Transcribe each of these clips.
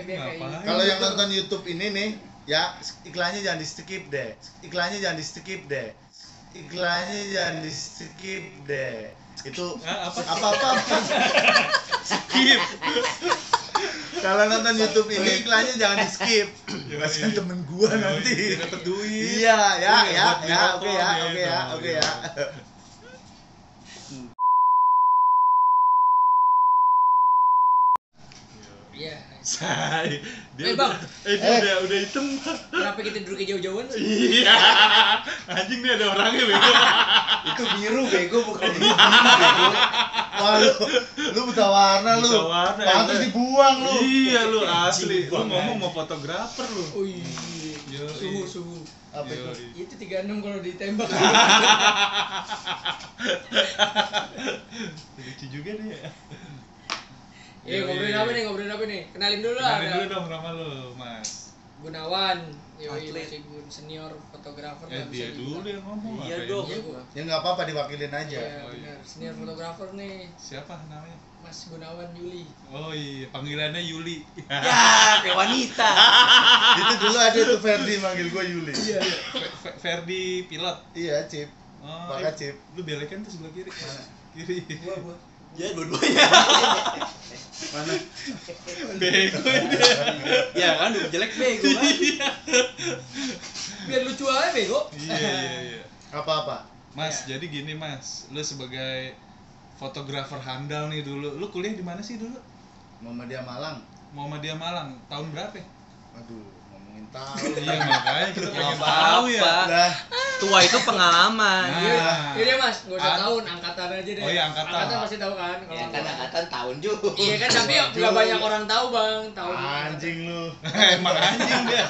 dia kayak Ngapain? Kalau yang nonton YouTube ini nih, ya iklannya jangan di skip deh. Itu apa? Skip. Kalau nonton YouTube ini iklannya jangan di skip. Kasihan temen gua nanti. Dia dapet duit. Iya, Buat beli oke rokok ya. iya. Say, dia Bang. dia udah hitam. Kenapa kita duduknya jauh-jauhan sih? Iya. Anjing nih ada orangnya bego. Itu biru bego bukan ini biru bego. Wah lu buta warna lu. Buta warna, Pantes ya. dibuang lu. Iya lu asli. Lu Bang, ngomong mau fotografer lu. Oh iya. Yo, Suhu. Apa itu? Itu 36 kalau ditembak. Lucu juga nih. Ngobrolin apa nih? Kenalin dulu lah. Kenalin dulu dong nama lu, Mas. Gunawan. Yoi, Atlet. masih senior fotografer Dia bisa dulu dibilang. yang ngomong. Iya ngapain dong. lu? Iya gua. Ya nggak apa-apa diwakilin aja. Iya Oh, iya. benar. Senior fotografer nih. Siapa namanya? Mas Gunawan Yuli. Oh iya, panggilannya Yuli. Ya, kayak wanita. Itu dulu ada tuh Ferdi manggil gua Yuli. Iya. Ferdi pilot. Iya, Cip. Oh, Maka Cip. Lu belekan tuh sebelah kiri. Kiri. Gua. Ya, dua-duanya. Mana? Bego dia. Ya kan, udah jelek bego kan. Biar lucu aja bego. Iya. Apa-apa? Mas, jadi gini Mas, lu sebagai fotografer handal nih dulu. Lu kuliah di mana sih dulu? Muhammadiyah Malang. Muhammadiyah Malang. Tahun berapa? Ya? Aduh, ngomongin tahun. Iya makanya kita pengen Apa-apa. tahu ya. Lah, Tua itu pengalaman. Nah. Iya Mas, enggak usah An- tahun, angkatan aja deh. Oh iya, angkatan. Angkatan pasti tahu kan kalau Ya kan angkatan tahun juga. Iya kan, tapi enggak banyak orang tahu, Bang. Tahu. anjing lu. Emang anjing dia.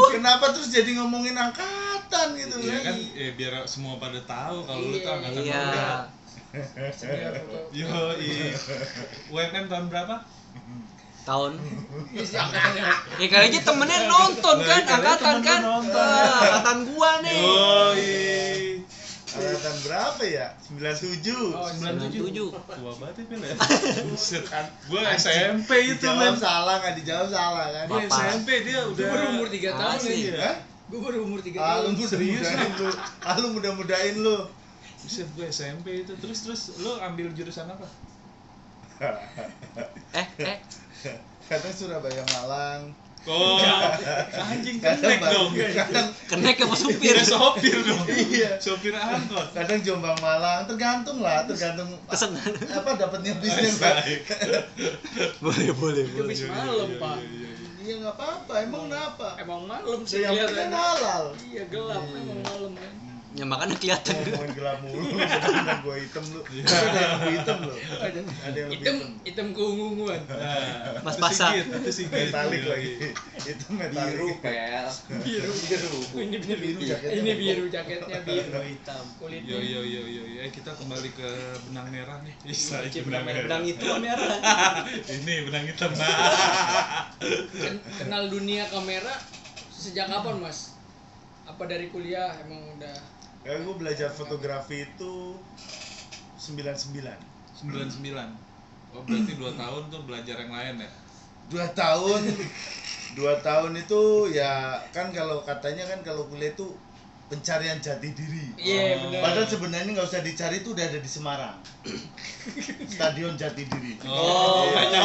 Kenapa terus jadi ngomongin angkatan gitu Iya kan, biar semua pada tahu kalau lu tuh angkatan Iya. berapa. Senior foto. Yo, UMM tahun berapa? Tahun. Iya sih angkatannya. Ya kali aja temennya nonton Nah, kan, kali aja angkatan temen kan. lu nonton. Angkatan gua nih. Yo, Angkatan berapa ya? 97. Oh, 97. tua banget ya Bel ya. Buset. Gua SMP itu Dijawab men. salah, nggak dijawab salah kan? Dia Bapak. SMP dia Gua udah baru umur 3 tahun Asli. nih. Hah? Gua baru umur 3 Ah, tahun. lu mudah-mudahin lu. Ah, lu mudah-mudahin lu. Buset, gue SMP itu. Terus lu ambil jurusan apa? Kadang Surabaya Malang. Oh, anjing Kadang kenek dong. kadang Kenek apa supir? Dia sopir dong. Iya. Sopir angkot. kadang Jombang Malang, tergantung Kesenangan. apa dapatnya bisnis. Boleh. Habis malam, Pak. Iya nggak apa-apa, emang kenapa? Emang malam sih Yang penting kelihatan. halal. Iya, gelap emang malam kan. Ya makanya kelihatan. Ngomongin gelap mulu, bener gua hitam lu. Ada yang lebih hitam lu. Ada yang lebih hitam. Hitam keunguan. Nah, Mas itu Pasar. Itu Sigit. Metalik lagi. Itu metalik. Biru pel. Biru. Ini biru jaketnya. Ini biru jaketnya biru. Hitam. Kulitnya. Yo. Kita kembali ke benang merah nih. Bisa Benang itu merah. Ini benang hitam. Kenal dunia kamera sejak kapan, Mas? Apa dari kuliah emang udah? Ya gua belajar fotografi itu 99. 99. Oh, berarti 2 tahun tuh belajar yang lain ya? 2 tahun. 2 tahun itu ya kan kalau katanya kan kalau kuliah itu pencarian jati diri. Iya, benar. Padahal sebenarnya nggak usah dicari, itu udah ada di Semarang. Stadion Jati Diri. Oh, Iya.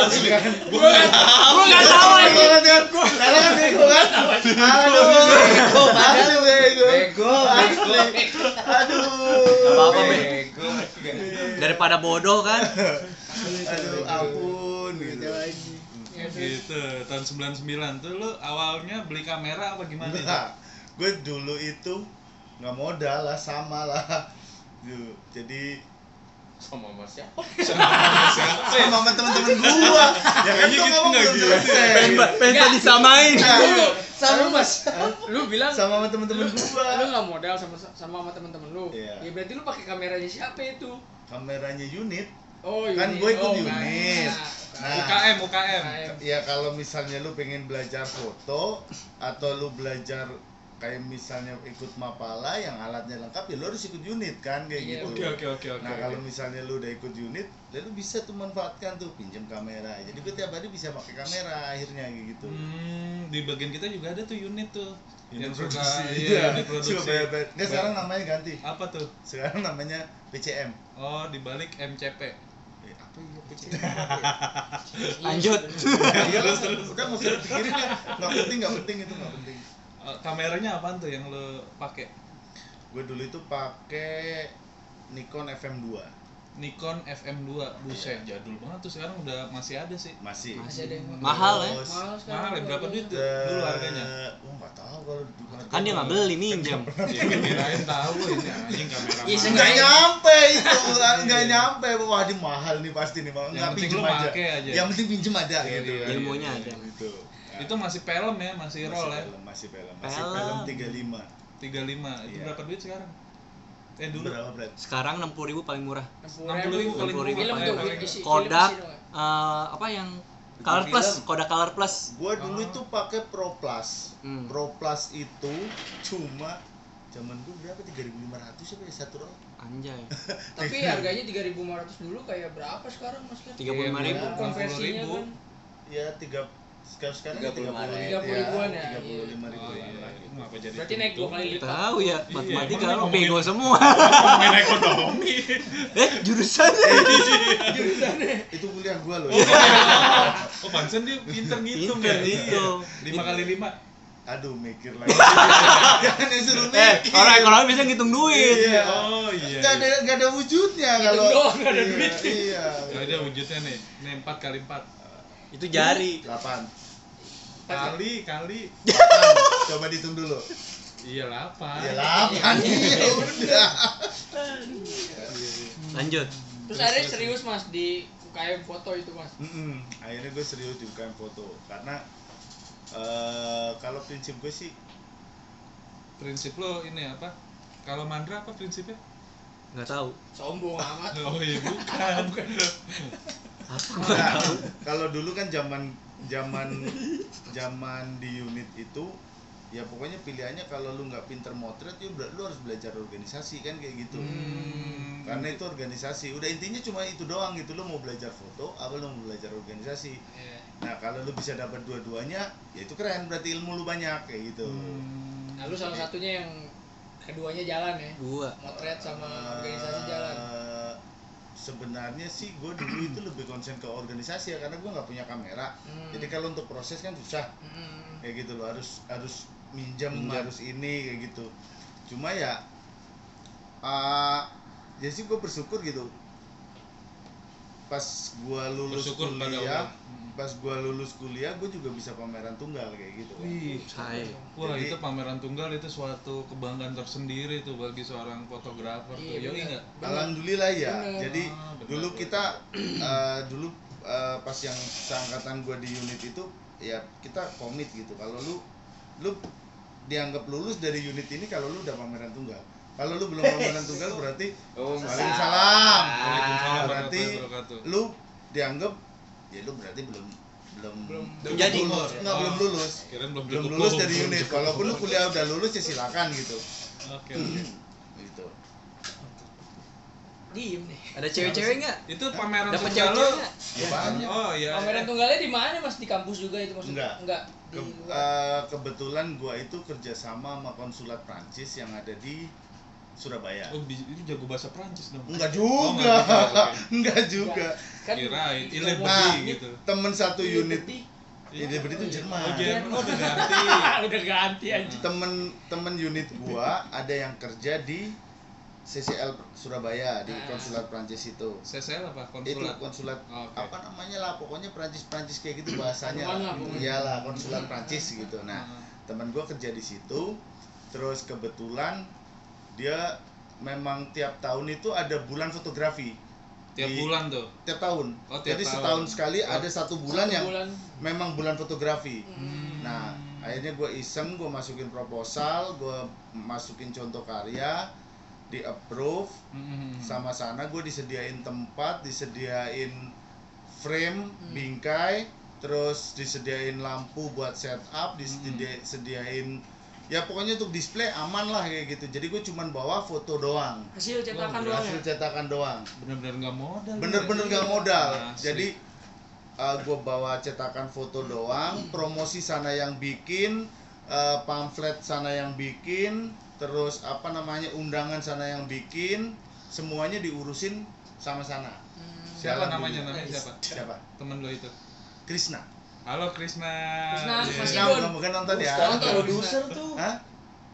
asli. Kan? Gua enggak tahu lagi. Karena kan bego kan? Aduh, bego. Aduh, bego. Bego. Asli. Aduh. Gak apa-apa, Be. Bego. Daripada bodoh kan. Aduh, ampun gitu. Gitu, tahun 99 tuh lu awalnya beli kamera apa gimana? Nah, gue dulu itu nggak modal lah, sama lah. Jadi Sama Mas siapa? sama temen-temen gua. Ya kan Kayaknya gua gitu ngomong nggak belum gitu. selesai. Pengen disamain. Sama Mas. Lu bilang Sama temen-temen gua. lu enggak modal sama teman-teman lu. Iya. Ya berarti lu pakai kameranya siapa itu? Kameranya unit. Oh, Kan unit. gue ikut Oh, unit. nah. UKM. Ya kalau misalnya lu pengen belajar foto atau lu belajar kayak misalnya ikut Mapala yang alatnya lengkap ya lo harus ikut unit kan kayak Iya, gitu. Oke. Nah kalau misalnya lu udah ikut unit, lalu bisa tuh manfaatkan tuh pinjam kamera. Jadi gue tiap hari bisa pakai kamera akhirnya kayak gitu. Di bagian kita juga ada tuh unit tuh. Unit yang suka produksi, iya, iya. unit produksi. Suka bayar. Nggak, sekarang namanya ganti. Apa tuh? Sekarang namanya PCM. Oh, dibalik MCP. Apa ya PCM? Lanjut. Iya terus. Udah nggak usah dipikirin ya. Nggak penting itu nggak penting. Kameranya apaan tuh yang lo pakai? Gue dulu itu pakai Nikon FM2. Nikon FM2. Buset, jadul banget tuh, sekarang udah masih ada sih. Masih. Masih ada yang Mahal ya? Terus, mahal sekarang. Mahal ya, berapa duit tuh dulu harganya? Oh nggak tahu kalau Kan dia nggak beli, minjem. Ya kirain tahu ini anjing kamera. Iya, mahal. nggak nyampe itu, nggak nyampe. Wah ini mahal nih pasti nih bang. Yang Nggak penting pinjem lu aja. pakai aja. Yang penting pinjem ada Iya, gitu. iya, Ilmunya ada. Gitu. Itu masih film ya, masih roll ya. Masih film Film. 35. 35. Itu Iya. berapa duit sekarang? Dulu Berapa berat? Sekarang 60.000 paling murah. 60.000 paling 60.000 murah. Film tuh paling- isi. Kodak film isi doang. apa yang Color Plus, Kodak Color Plus. Gua dulu itu pakai Pro Plus. Hmm. Pro Plus itu cuma zaman dulu berapa 3.500 apa ya satu roll? Anjay. Tapi harganya 3.500 dulu kayak berapa sekarang Mas? 35.000. Iya, Konversinya 60.000. kan Ya sekarang 35 ribuan ya, 35.000 Oh, ya. iya. Kenapa jadi berarti naik 2 kali lipat. Tahu ya, matematika emang lo ngomongin- bego semua. Main ekonomi. Jurusannya. Jurusannya. Itu kuliah gua loh. Oh, pantesan dia pinter ngitung Pinter ya. ngitung. 5 kali 5. Aduh mikir lagi. Jangan disuruh mikir. Orang ekonomi bisa ngitung duit. Iya. Oh iya. Nggak ada wujudnya Hitung kalau. doang, nggak ada Iya, duit. Iya. Gak ada wujudnya nih. Nih 4 kali 4. Itu jari. 8. Kali. Coba dihitung dulu. Iya 8. Ya 8 ya udah. Lanjut. Terus akhirnya serius Mas di UKM foto itu Mas. Akhirnya gue serius di UKM foto karena kalau prinsip gue sih Prinsip lo ini apa? Kalau Mandra apa prinsipnya? Nggak tahu. Sombong amat. Oh iya bukan. Apa? nah, kalau dulu kan zaman di unit itu ya pokoknya pilihannya kalau lu nggak pinter motret ya lu harus belajar organisasi kan kayak gitu. Karena itu organisasi. Udah intinya cuma itu doang gitu, lu mau belajar foto apa lu mau belajar organisasi. Iya. Nah, kalau lu bisa dapat dua-duanya, ya itu keren, berarti ilmu lu banyak kayak gitu. Nah, lu salah satunya yang keduanya jalan ya. Gua. Motret sama organisasi jalan. Sebenarnya sih gue dulu itu lebih konsen ke organisasi ya karena gue nggak punya kamera. Jadi kalau untuk proses kan susah. Kayak gitu loh, harus minjam harus ini kayak gitu. Cuma ya ya sih gue bersyukur gitu. Pas gue lulus Bersyukur pada kuliah, Allah. pas gue lulus kuliah gue juga bisa pameran tunggal kayak gitu. Wih, Saya. wah Jadi- itu pameran tunggal itu suatu kebanggaan tersendiri tuh bagi seorang fotografer tuh. Iya, Yoi bener. enggak? Alhamdulillah ya. Bener. Jadi Bener, dulu bener. kita dulu pas yang seangkatan gua di unit itu ya kita komit gitu. Kalau lu dianggap lulus dari unit ini kalau lu udah pameran tunggal. Kalau lu belum pameran tunggal berarti Waalaikumsalam. Waalaikumsalam Berarti warahmatullahi wabarakatuh. lu dianggap ya lu berarti belum Jadi. lulus. Enggak, belum lulus. Kirain belum Belum cukup lulus umur, dari belum unit. cukup Walaupun lu umur. kuliah udah lulus ya silakan gitu. Oke. Gitu. Diem nih. Ada cewek-cewek nggak? Itu pameran Dapat tunggal lo. cewek-cewek nggak? Ya banyak. Oh iya. Pameran tunggalnya di mana Mas? Di kampus juga itu maksudnya? Enggak. Di Kebetulan gua itu kerjasama sama konsulat Prancis yang ada di Surabaya. Oh, ini jago bahasa Prancis dong. Enggak Oh, juga, enggak juga, oke. enggak juga. kan Kirain, di Ile ngomong- Nah, Bedi gitu. temen satu unit, Iya. ini itu Jerman. Oh, Jerman. Oh, udah ganti. udah ganti anjing. Temen unit gua ada yang kerja di CCL Surabaya di Ah. konsulat Prancis itu. CCL apa? Itu Konsulat. konsulat Oke. apa namanya lah, pokoknya Prancis kayak gitu bahasanya. Mana, pokoknya. Iyalah, konsulat Prancis gitu. Nah, temen gua kerja di situ. Terus kebetulan dia memang tiap tahun itu ada bulan fotografi. Tiap Di- bulan tuh. Tiap tahun. Oh, tiap Jadi tahun. setahun sekali Oh. ada satu bulan yang Bulan. memang bulan fotografi. Hmm. Nah, akhirnya gue iseng, gue masukin proposal, gue masukin contoh karya, di approve, sama sana gue disediain tempat, disediain frame, bingkai, terus disediain lampu buat setup, disediain ya pokoknya untuk display aman lah kayak gitu. Jadi gue cuman bawa foto doang, Hasil cetakan doang hasil ya. cetakan doang, Bener-bener nggak modal. bener-bener gak modal. Asli. Jadi gue bawa cetakan foto doang, promosi sana yang bikin, pamflet sana yang bikin, terus apa namanya undangan sana yang bikin, semuanya diurusin sama sana. Siapa Dalam namanya? dulu. Namanya siapa? Siapa? Temen lo itu. Krishna. Halo Krisna. Krisna, Iya. Mas Krishna Igun. bukan nonton ya? Sekarang Nonton. produser tuh. Hah?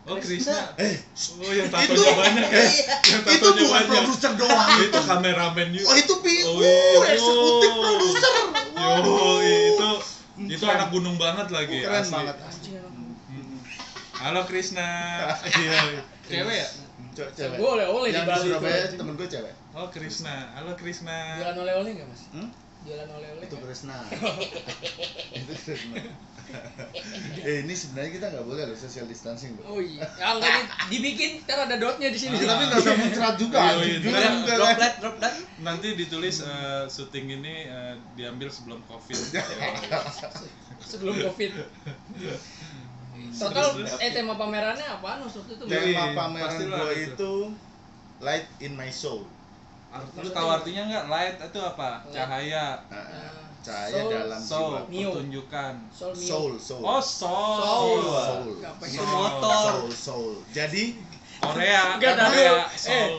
Oh Krisna. Eh, Oh yang tatonya banyak ya. Yang itu tatonya bukan banyak. produser doang. Itu kameramen juga. Oh itu Oh, iya. eksekutif produser. Yo, itu anak gunung banget lagi. Keren asli. banget. Anjing anak Mm. Halo Krisna. Iya. Cewek ya? Cewek. Gue oleh-oleh di Yang di Bali Surabaya tuh. temen gue cewek. Oh Krisna. Halo Krisna. Jualan oleh-oleh nggak mas? Jualan oleh-oleh Itu nggak? Krishna. Itu Krishna. Ini sebenarnya kita nggak boleh loh social distancing bro. Oh iya, ya nggak dibikin, ntar ada dotnya di sini. Tapi nggak usah muncrat juga. Iya, anjing. iya. Juga Drop juga Drop kan. that, drop that. Nanti ditulis syuting ini diambil sebelum Covid. Sebelum covid. Total tema pamerannya apaan waktu itu? Mas? Tema Iya, pameran pastilah gue itu. itu Light in My Soul. Lu tahu artinya nggak? Light itu apa? Cahaya. Cahaya Soul. dalam Soul, jiwa. Neo. pertunjukan. Soul Mio. Soul, soul. Oh, soul. Soul. Apa Itu ya? motor. Soul, soul. Jadi, Korea, Enggak tahu. Korea, soul.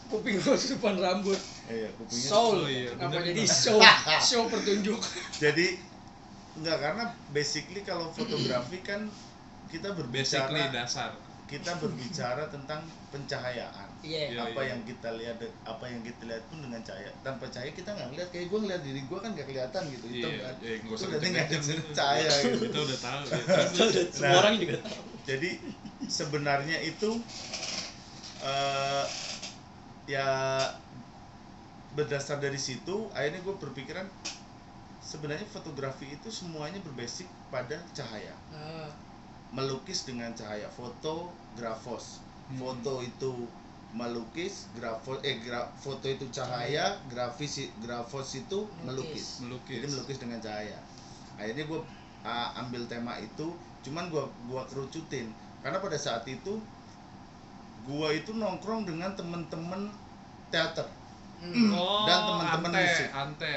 Kuping gue susupan rambut. kupingnya. Soul. Oh, iya, Apa bener jadi itu. show? Show pertunjuk. Jadi enggak, karena basically kalau fotografi kan kita Basically berbicara dasar. tentang pencahayaan. Iya. Iya. Apa yang kita lihat pun dengan cahaya. Tanpa cahaya kita nggak ngeliat, kayak gue ngeliat diri gue kan nggak kelihatan gitu. Hitam Iya, kan. nggak Itu usah berarti nggak ada dicek-cek. cahaya gitu. Kita udah tahu. Ya. Semua Nah. orang juga tahu. Jadi sebenarnya itu ya berdasar dari situ akhirnya gue berpikiran sebenarnya fotografi itu semuanya berbasis pada cahaya. Ah, Melukis dengan cahaya, grafos. Foto itu melukis, foto itu cahaya, grafos itu melukis. Melukis. Jadi melukis dengan cahaya. Akhirnya gue ambil tema itu, cuman gue kerucutin karena pada saat itu gue itu nongkrong dengan temen-temen teater Oh, dan teman-teman ante, musik. ante.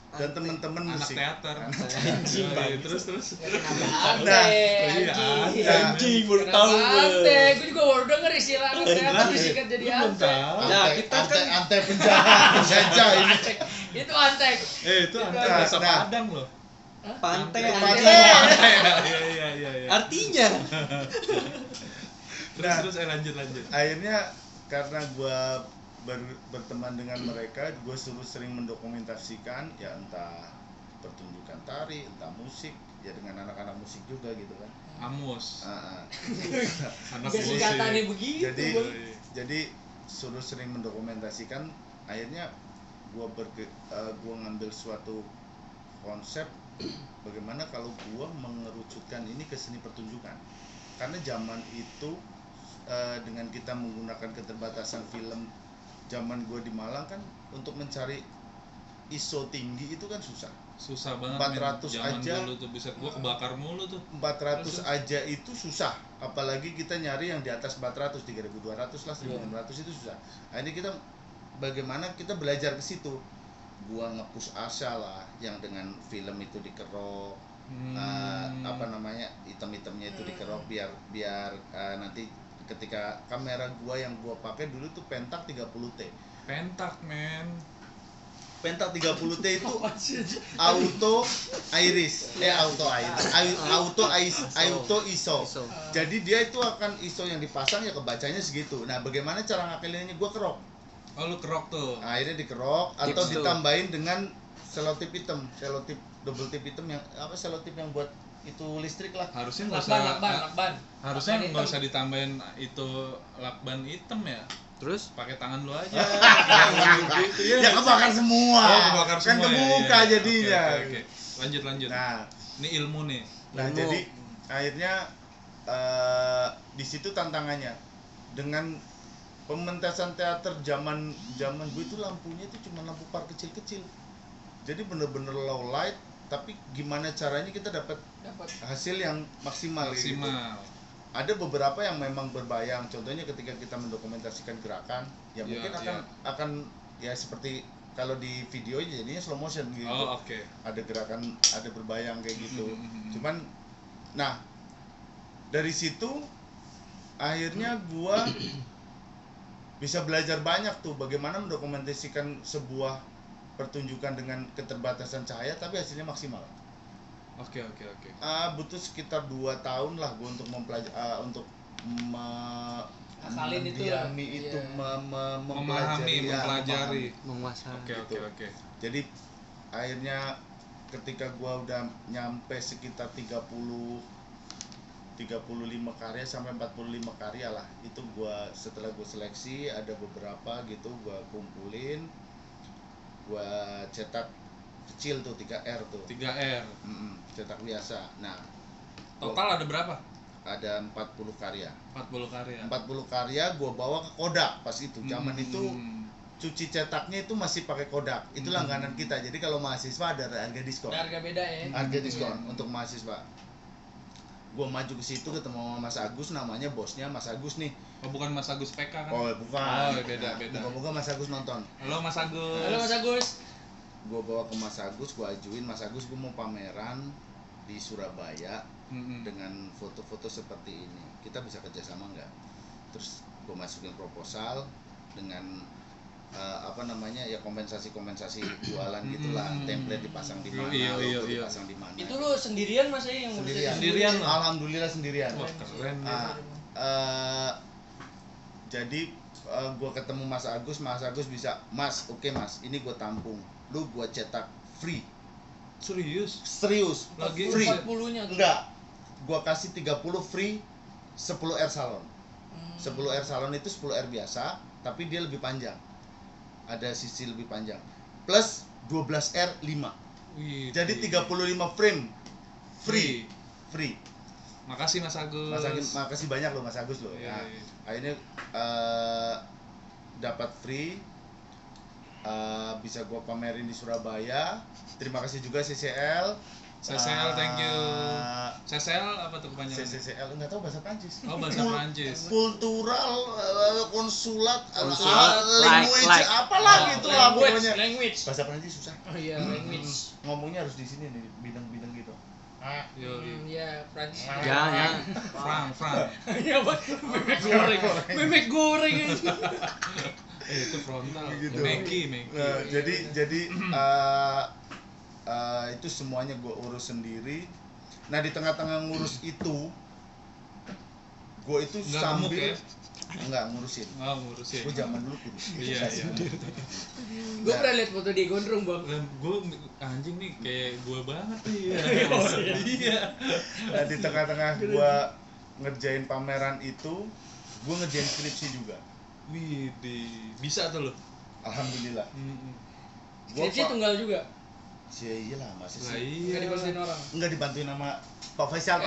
dan temen-temen Anak musik. teater. Anjing, Iya, terus. Ante, Nah, iya, anjing. ante. Anjing, baru Kenapa tahu gue. ante? Gue juga baru denger istilah anak teater disingkat jadi ante. Ya, kita kan- ante penjahat, penjajah ini. Antek. Itu antek. Itu ante Nah, bahasa nah. Padang loh. Pantai, Itu anjing. pantai. Iya. Artinya Terus Nah. lanjut. Akhirnya karena gua berteman dengan mereka, gue sering mendokumentasikan ya entah pertunjukan tari, entah musik, ya dengan anak-anak musik juga gitu kan. Amus. Anak Biar musik. singkatannya begitu. Jadi Bang. jadi sering mendokumentasikan. Akhirnya gua ngambil suatu konsep bagaimana kalau gua mengerucutkan ini ke seni pertunjukan. Karena zaman itu dengan kita menggunakan keterbatasan film, zaman gua di Malang kan untuk mencari ISO tinggi itu kan susah banget 400 men. Zaman aja. dulu tuh bisa gua kebakar mulu tuh. 400 aja itu susah, apalagi kita nyari yang di atas 400, 3200 lah, 1600 itu susah. Akhirnya kita bagaimana kita belajar ke situ. Gua nge-push Asa lah yang dengan film itu dikerok, apa namanya, item-itemnya itu dikerok biar nanti ketika kamera gua yang gua pakai dulu tuh Pentax 30T. Pentak men. Pentax 30T itu auto iris, auto ISO. ISO. Jadi dia itu akan ISO yang dipasang ya kebacanya segitu. Nah, bagaimana cara ngakalinnya? Gua kerok. Oh lu kerok tuh. Akhirnya dikerok atau Tips tuh. ditambahin dengan selotip hitam, selotip double tip hitam yang apa, selotip yang buat itu listrik lah. Harusnya nggak Lakban. harusnya Lakban nggak hitam. usah ditambahin itu lakban hitam ya. terus Pakai tangan lu aja. Gitu, ya. Ya kebakar semua. Oh, kebakar Kan semua ya, kebuka iya. jadinya. Oke. Lanjut. Nah, Ini ilmu nih. Ilmu. jadi akhirnya di situ tantangannya dengan pementasan teater zaman gue itu lampunya itu cuma lampu par kecil-kecil. Jadi bener-bener low light, tapi gimana caranya kita dapat hasil yang maksimal gitu. Maksimal. ada beberapa yang memang berbayang. Contohnya ketika kita mendokumentasikan gerakan, ya Iya, mungkin akan ya seperti kalau di video jadinya slow motion gitu. Oh, oke. Ada gerakan, ada berbayang kayak gitu. Mhm. Cuman, nah dari situ akhirnya gua bisa belajar banyak tuh bagaimana mendokumentasikan sebuah pertunjukan dengan keterbatasan cahaya tapi hasilnya maksimal. Oke. Butuh sekitar 2 tahun lah gua untuk mempelajari, untuk Akalin itu lah. mendiami itu, Iya. Memahami, ya, mempelajari. menguasai. Oke. Jadi akhirnya ketika gua udah nyampe sekitar 35 karya sampai 45 karya lah, itu gua setelah gua seleksi ada beberapa gitu gua kumpulin, gua cetak kecil tuh 3R tuh. 3R. Cetak biasa. Nah, Total ada berapa? ada 40 karya. 40 karya. 40 karya gua bawa ke Kodak pas itu. Zaman itu cuci cetaknya itu masih pakai Kodak. Itu langganan kita. Jadi kalau mahasiswa ada harga diskon. Ada harga beda ya. Harga diskon untuk mahasiswa. Gua maju ke situ ketemu sama Mas Agus, namanya bosnya Mas Agus nih. Oh, bukan Mas Agus PK kan? Oh, bukan. Oh, beda. Moga-moga Mas Agus nonton. Halo Mas Agus. Halo Mas Agus. Gua bawa ke Mas Agus, gua ajuin Mas Agus, gua mau pameran di Surabaya dengan foto-foto seperti ini. Kita bisa kerjasama nggak? Terus gua masukin proposal dengan ya kompensasi jualan gitulah, template dipasang di mana, logo dipasang di mana. Itu lu sendirian Mas yang ngurusin? Sendirian lo? Alhamdulillah sendirian. Wah, keren. Jadi gua ketemu Mas Agus bisa, Mas, oke Mas, ini gua tampung, lu gua cetak free. Serius Lagi free. 40-nya tuh. Enggak, gua kasih 30 free, 10 R salon. 10 R salon itu 10 R biasa, tapi dia lebih panjang. Ada sisi lebih panjang. Plus 12 R 5. Wih, Jadi 35 frame free. Makasih Mas Agus. Makasih banyak loh Mas Agus loh. Iya, Nah, iya. akhirnya dapat free, bisa gua pamerin di Surabaya. Terima kasih juga CCL. Thank you. CCL apa tuh kepanjangannya? CCL enggak tahu bahasa Prancis. Oh, bahasa Prancis. Kultural, konsulat, Like. apalah gitu lah pokoknya. Language. Bahasa Prancis susah. Oh iya, language. Ngomongnya harus di sini nih, bidang-bidang gitu. Yo. Iya, Prancis. Jangan. Frank. Iya, Bang. Memek goreng itu. Itu frontal. Gitu. Meki. Nah, jadi itu semuanya gue urus sendiri. Nah, di tengah-tengah ngurus itu, gue itu Nggak sambil gemuk ya? nggak ngurusin. Oh, ngurusin. Gue zaman dulu kurus. Iya. Gue pernah lihat foto dia gondrong, Bang. Gue anjing nih kayak gue banget nih. Iya. Nah, di tengah-tengah gue ngerjain pameran itu, gue ngerjain skripsi juga. Wih, bisa tuh lo. Alhamdulillah. Gua Skripsi tunggal juga. Iyalah, masih Lah sih. iya. Enggak dibantuin orang. Enggak dibantuin sama Pak Faisal,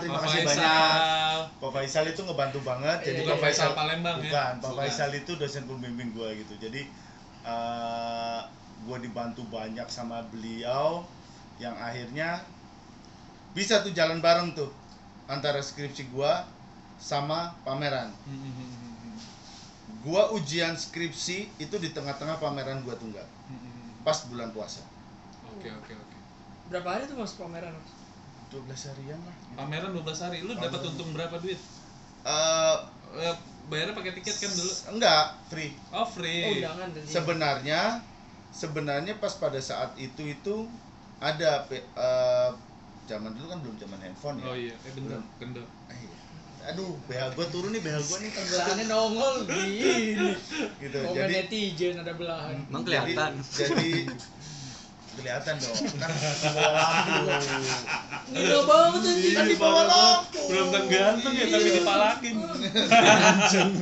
terima kasih Faisal. banyak. Pak Faisal itu ngebantu banget. Jadi Bukan Pak Faisal Palembang ya? bukan, Pak Bukan. Faisal itu dosen pembimbing gua gitu. Jadi gua dibantu banyak sama beliau yang akhirnya bisa tuh jalan bareng tuh antara skripsi gua sama pameran. Gua ujian skripsi itu di tengah-tengah pameran gua tunggal. Pas bulan puasa. Oke. Berapa hari tuh Mas pameran? 12 harian lah. Gitu. Pameran 12 hari. Lu dapat untung berapa duit? Bayarnya pakai tiket kan dulu? Enggak, free. Oh, Oh, free. undangan dari Sebenarnya pas pada saat itu ada zaman dulu kan belum zaman handphone ya. Oh iya, bentar, gendut. Aduh, BH gua turun nih, BH gua nih belahannya nongol gini. gitu. Komen Jadi netizen ada belahan. Emang kelihatan. Jadi kelihatan dong. Kan di bawah lampu. Gila banget anjing. Kan di bawah lampu. Belum ganteng ya, tapi dipalakin.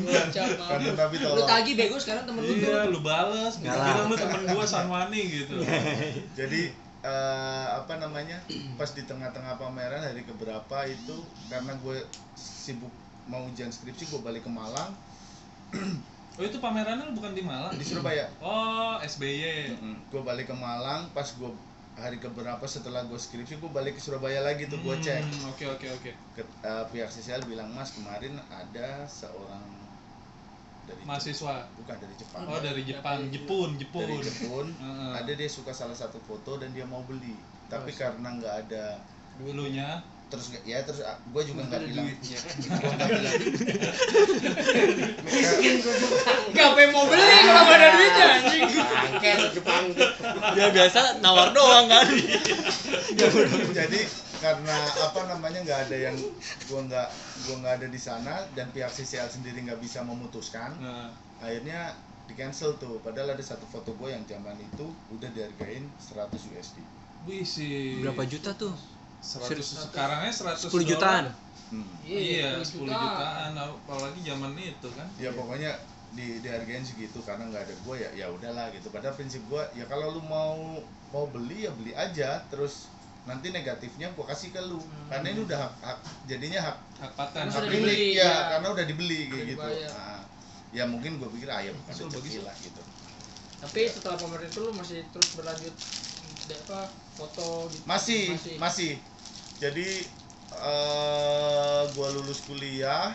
Gocap. Kan tapi Lu tolong. tagih bego sekarang temen lu Iya, tuh. lu balas. Gua Nggak lah. bilang lu temen gua Sanwani gitu. Jadi pas di tengah-tengah pameran hari keberapa itu karena gue sibuk mau ujian skripsi, gue balik ke Malang. Oh, itu pamerannya bukan di Malang? Di Surabaya. Oh, SBY. Gue balik ke Malang, pas gue hari keberapa setelah gue skripsi gue balik ke Surabaya lagi tuh gue cek Oke. pihak CCL bilang mas kemarin ada seorang dari Mahasiswa. bukan dari Jepang Oh, dari Jepang. dari Jepun. Jepun Heeh. ada dia suka salah satu foto dan dia mau beli tapi karena nggak ada Dulunya terus gue juga nggak bilang duitnya. gue nggak bilang Miskin gue juga. Ngapain mau beli kalau nggak ada duitnya anjing? Bangke Jepang. Ya biasa nawar doang kan. jadi karena apa namanya nggak ada yang gua nggak ada di sana dan pihak CCL sendiri nggak bisa memutuskan Nah, akhirnya di cancel tuh padahal ada satu foto gue yang zaman itu udah dihargain 100 USD. wih sih. Berapa juta tuh? 100 sekarangnya 100 10 jutaan. Iya, 10 jutaan. Apalagi zaman itu kan. Ya pokoknya dihargain segitu karena nggak ada gue ya udahlah gitu. Padahal prinsip gue ya kalau lu mau beli ya beli aja terus nanti negatifnya gue kasih ke lu karena ini udah hak jadinya Hak paten. Karena hak sudah milik dibeli, ya ya. karena udah dibeli kayak Udah gitu. dibayar. Nah, ya mungkin gue pikir ya bukan Bagus, rezeki bagus. lah gitu. Tapi setelah pameran itu lu masih terus berlanjut apa foto gitu? Masih. Jadi gua lulus kuliah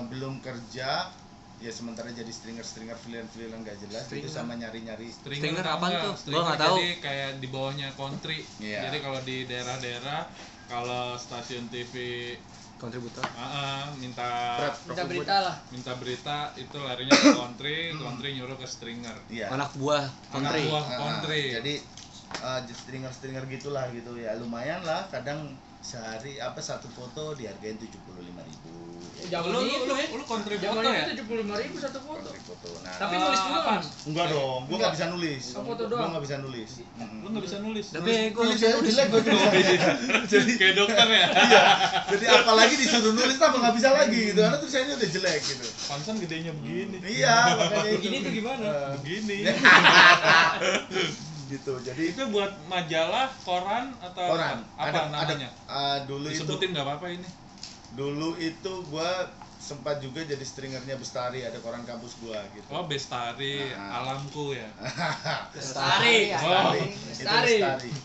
belum kerja ya sementara jadi stringer freelance gak jelas itu Stringer. sama nyari Stringer apaan tuh? Gua Stringer nggak tahu. Jadi kayak di bawahnya country. Iya. Jadi kalau di daerah-daerah kalau stasiun TV Kontributor. minta Minta berita lah. minta berita itu larinya ke country nyuruh ke stringer. iya Anak buah Anak country. buah country. jadi stringer gitulah gitu ya lumayan lah kadang sehari satu foto dihargain 75.000 Zaman lu itu ya. lu country Zaman foto ya? itu 75.000 satu foto. foto nah Tapi nulis juga apa? Mas. enggak dong gua nggak bisa nulis Oh, foto gua doang. nggak bisa nulis Lu nggak bisa nulis. Tapi gue nulis aja jelek gua Jadi kayak dokter ya. iya jadi apalagi disuruh nulis tambah nggak bisa lagi gitu karena tulisannya udah jelek gitu Pantesan gedenya begini. iya makanya itu Begini tuh gimana? Begini. gitu jadi Itu buat majalah, koran atau koran apa namanya? dulu Disebutin nggak apa-apa ini. dulu itu gua sempat juga jadi stringernya Bestari ada koran kampus gua gitu Oh, Bestari, Nah. alamku ya. Lestari. Lestari. Lestari.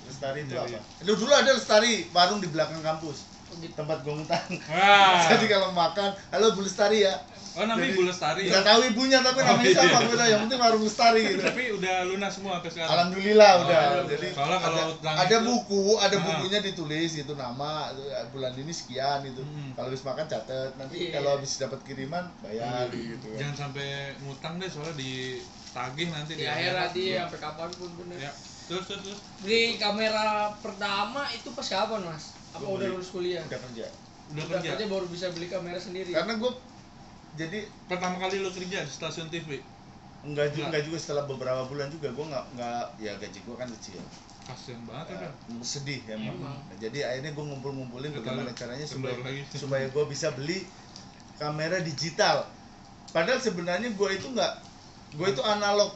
Lestari itu Iya, apa? Dulu ada Lestari, warung di belakang kampus. Oh, gitu. Tempat gua ngutang. Wah. Jadi kalau makan, halo Bu Lestari ya. Oh, namanya Jadi, Bu Lestari. Nggak tahu ibunya tapi namanya iya. sama beda. Yang penting warung Lestari gitu. Tapi udah lunas semua sampai sekarang. Alhamdulillah Oh, udah. iya. Jadi Soalnya kalau ada, utang ada itu- buku, ada Nah. bukunya ditulis gitu nama bulan ini sekian gitu. Hmm. Kalau habis makan catat, nanti Iya. kalau habis dapat kiriman bayar gitu. Jangan sampai ngutang deh soalnya ditagih nanti Di akhirat dia sampai kapanpun bener. Ya. Terus. Beli kamera pertama itu pas kapan Mas? Apa Gua udah beli. lulus kuliah? Udah kerja. Udah Udah kerja. kerja baru bisa beli kamera sendiri. Karena gue jadi Pertama kali lu kerja di stasiun TV. enggak juga setelah beberapa bulan juga gue nggak ya gaji gue kan kecil. Kasian banget ya. Sedih emang. Emang. Nah, jadi akhirnya gue ngumpulin bagaimana caranya Kendor lagi. supaya gue bisa beli kamera digital. Padahal sebenarnya gue itu analog.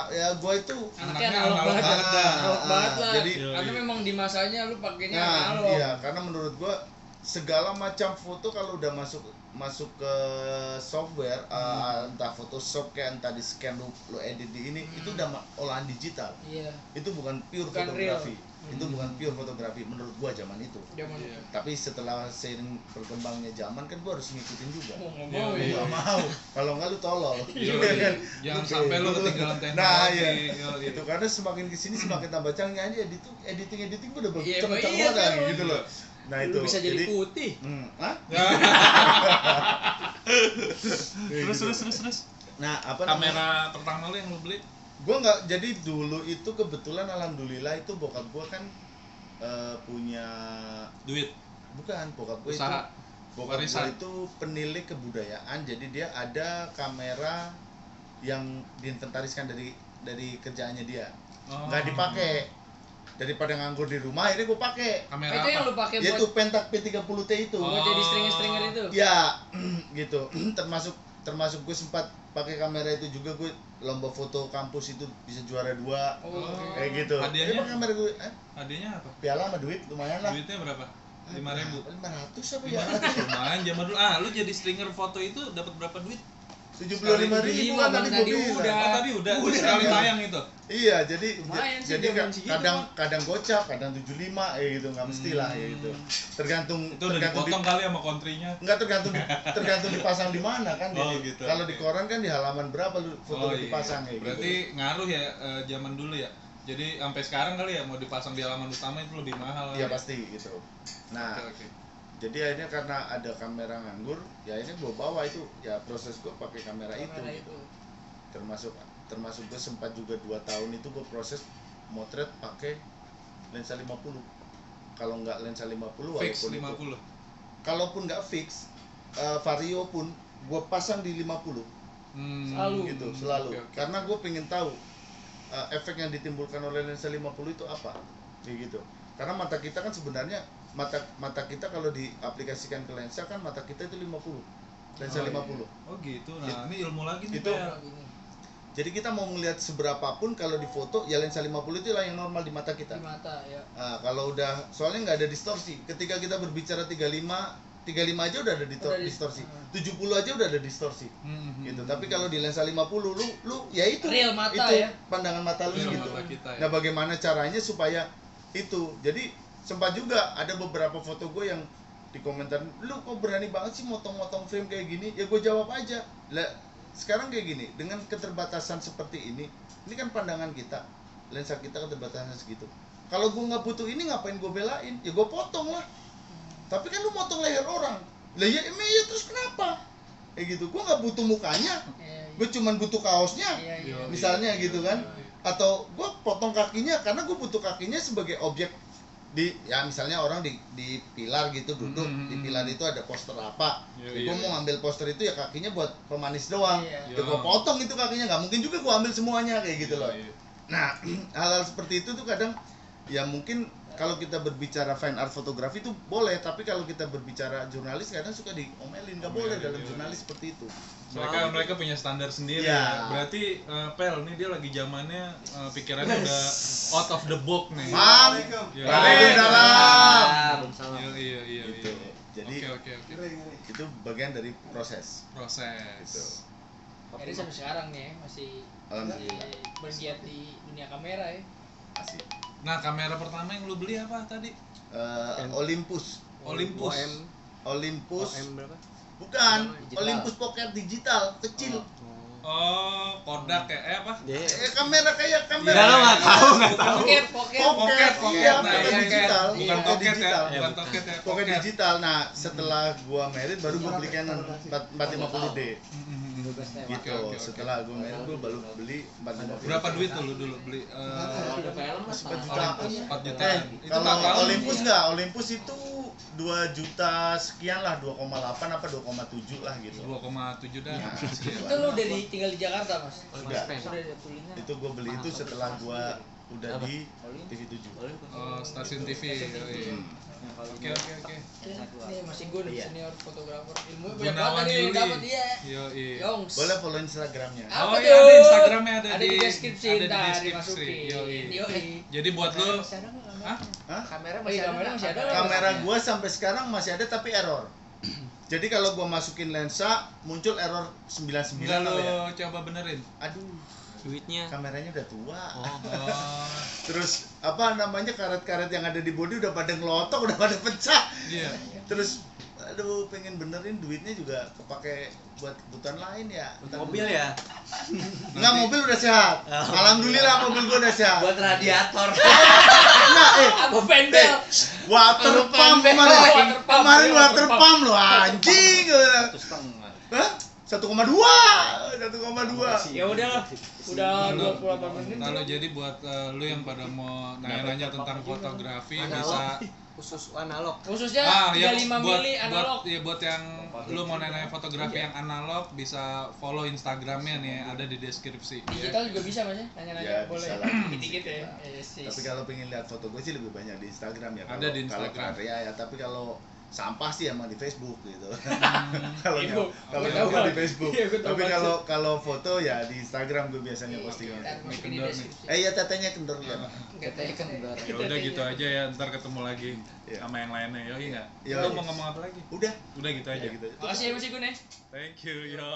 Ya gue itu Anaknya Anaknya analog analog banget. banget dah. Analog banget lah. Jadi- Karena Yoi. memang di masanya lu pakainya nah, analog. iya karena menurut gue segala macam foto kalau udah masuk ke software entah Photoshop kayak entah di scan lu edit di ini itu udah olahan digital. Iya. Itu bukan pure Bukan fotografi. real. Itu bukan pure fotografi menurut gua zaman itu. Zaman Iya. itu. Tapi setelah seiring berkembangnya zaman kan gua harus ngikutin juga. Mau nggak Iya, mau. iya. Gua nggak mau. Kalau nggak lu tolol. Iya, Iya kan? jangan Lu sampai lu kayak ketinggalan gitu. teknologi. Nah, iya. Yoi. Itu karena semakin kesini semakin tambah canggih aja editing gua udah Iya, kencang iya, banget iya. gitu loh. Nah Lu itu. bisa jadi putih. Hah? Terus. Nah, apa namanya? Kamera pertama lu yang lu beli? Gua nggak jadi dulu itu kebetulan alhamdulillah itu bokap gua kan punya Duit. bukan bokap gua Usaha. itu bokap gua Warisan. itu penilik kebudayaan jadi dia ada kamera yang diinventariskan dari kerjaannya dia Oh. nggak dipakai daripada nganggur di rumah ini gua pakai Kamera Itu yang apa? lu pakai yaitu buat Pentax P30T itu buat jadi stringer itu. ya gitu termasuk gue sempat pakai kamera itu juga gue lomba foto kampus itu bisa juara 2 Oh. kayak gitu Hadiahnya? ini pakai kamera gue Hadiahnya apa? piala sama duit lumayan lah Duitnya berapa? 5.000. 500 apa ya 500 lumayan zaman dulu. Lu jadi stringer foto itu dapat berapa duit? 75.000 kan tadi tadi gue bilang. udah. Oh tadi udah sekali tayang itu. Iya, jadi Lumayan sih jadi zaman segitu, kadang gocap, kadang 75 ya gitu, nggak mesti lah ya gitu. Tergantung Itu udah dipotong kali sama kontrinya. Enggak tergantung dipasang di mana kan. Oh, jadi. gitu, Kalau oke. di koran kan di halaman berapa lu foto lu dipasang ya Berarti gitu. ngaruh ya zaman dulu ya. Jadi sampai sekarang kali ya mau dipasang di halaman utama itu lebih mahal. Iya pasti gitu. Nah, Oke. jadi akhirnya karena ada kamera nganggur, ya akhirnya gua bawa itu, ya proses gua pakai kamera itu gitu. Termasuk gue sempat juga 2 tahun itu gue proses motret pakai lensa 50. Kalau nggak lensa 50 Fix walaupun 50. kalaupun nggak fix vario pun gue pasang di 50 Selalu. gitu selalu. Oke. Karena gue pengen tahu efek yang ditimbulkan oleh lensa 50 itu apa kayak gitu. Karena mata kita kan sebenarnya mata kita kalau diaplikasikan ke lensa kan mata kita itu 50 lensa 50. Oh gitu. Nah, ini ilmu lagi nih. Itu- Pel. Jadi kita mau melihat seberapapun kalau di foto ya lensa 50 itu lah yang normal di mata kita. Di mata ya. Nah, kalau udah soalnya nggak ada distorsi. Ketika kita berbicara 35 aja udah ada Udah distorsi. di- 70 aja udah ada distorsi. Gitu. Tapi kalau di lensa 50 lu ya itu Real mata itu ya. pandangan mata lu Real gitu. mata kita ya. Nah, bagaimana caranya supaya itu. Jadi sempat juga ada beberapa foto gue yang di komentar, "Lu kok berani banget sih motong-motong frame kayak gini?" Ya gue jawab aja. Lah, sekarang kayak gini, dengan keterbatasan seperti ini kan pandangan kita, lensa kita keterbatasan segitu. Kalau gue nggak butuh ini ngapain gue belain? Ya gue potong lah. Tapi kan lu motong leher orang, lah ya emang ya terus kenapa? Gitu, gue nggak butuh mukanya, gue cuman butuh kaosnya, Iya. misalnya gitu kan. Atau gue potong kakinya karena gue butuh kakinya sebagai objek di ya misalnya orang di pilar gitu duduk di pilar itu ada poster apa, Iya, gue iya. mau ngambil poster itu ya kakinya buat pemanis doang, Iya. ya gue potong itu kakinya, nggak mungkin juga gue ambil semuanya kayak gitu loh. Iya. Nah, hal-hal seperti itu tuh kadang ya mungkin kalau kita berbicara fine art fotografi itu boleh, tapi kalau kita berbicara jurnalis kadang suka diomelin, nggak boleh dalam jurnalis seperti itu. Mereka punya standar sendiri. Iya. Ya. Berarti Pel nih dia lagi zamannya pikirannya udah out of the box nih. Mam, Iya. balik dalam. Iya. Gitu. Jadi Oke. itu bagian dari proses. Proses. Gitu. Jadi sampai sekarang nih ya, masih Alhamdulillah. bergiat di dunia kamera ya. Asik. Nah, kamera pertama yang lu beli apa tadi? Olympus. Olympus. Olympus. berapa? Bukan, Digital. Olympus Pocket digital kecil. Oh, Kodak ya? Apa? Kamera kayak kamera. Ya, lo nggak tahu, nggak tahu. Pocket. Pocket, iya, Nah, pocket iya, digital. bukan Pocket pocket ya, digital. bukan toket ya. Pocket digital. Nah, setelah gua married baru gua beli Canon 450D. Gitu. Oke. Setelah gua married gua baru beli 450D. Berapa duit tuh lu dulu beli? Ada film mas. 4 juta. Olympus 4 jutaan. Itu Kalau tahun. Olympus enggak, Olympus itu 2 juta sekian lah, 2,8 apa 2,7 lah gitu. 2,7 dah. Iya. Sekian. Itu lu udah tinggal di Jakarta mas. Enggak. Sudah ada tulisannya. Itu gua beli itu setelah gua udah di TV7. Oh, stasiun TV. Iya. Oke. Ini masih gue nih senior fotografer. Ilmu banyak Gunawan banget nih Yuli. dapat dia. Yoi. Yongs. Boleh follow Instagramnya. Apa Oh tuh? iya, ada Instagramnya ada di di- deskripsi, ada di ntar deskripsi. dimasukin. Yoi. Yoi. Jadi buat lu, Masih ada nggak kamera? hah? Hah? Kamera Masih ada. Masih ada. Kamera gua sampai sekarang masih ada tapi error. Jadi kalau gua masukin lensa muncul error 99 Enggak lu kali ya. coba benerin. Aduh, Duitnya. kameranya udah tua. Oh. Terus apa namanya karet-karet yang ada di body udah pada ngelotok, udah pada pecah. Iya. Terus aduh pengen benerin, duitnya juga kepake buat kebutuhan lain ya. Mobil ya? Enggak, mobil udah sehat. Alhamdulillah mobil gua udah sehat. Buat radiator. Enggak, Apa pendel? water Anu pump pendek. kemarin. Water pump. Kemarin Iya, water water pump lo anjing. Setengah. Hah? 1,2. Ya udah lah. Udah Lalu, 28 menit. lalu jadi buat lu yang pada mau nanya-nanya tentang fotografi bisa Khusus analog. Khususnya ya 35 mili analog. buat yang lu mau nanya fotografi yang analog bisa follow Instagramnya nih ada di deskripsi. Ya. Digital juga bisa mas ya? Nanya-nanya Ya, boleh. bisa lah. Dikit-dikit ya. Tapi kalau pengen lihat foto gue sih lebih banyak di Instagram ya. Ada di Kalau Instagram. karya ya, tapi kalau sampah sih emang di Facebook gitu. Kalau Facebook. kalau Gua nggak tahu. di Facebook. Iya, gua tahu Tapi banget. kalau foto ya di Instagram gue biasanya postingan. Ntar masukin di Kendor nih. deskripsi. Iya tetenya kendor ya. Katanya kendor. Ya udah gitu aja ya, ntar ketemu lagi Iya. sama yang lainnya. Yoi enggak? Iya, Lu iya. mau ngomong apa lagi? Udah. Udah gitu aja. Ya gitu. Makasih ya Mas Igun ya. Thank you, yo.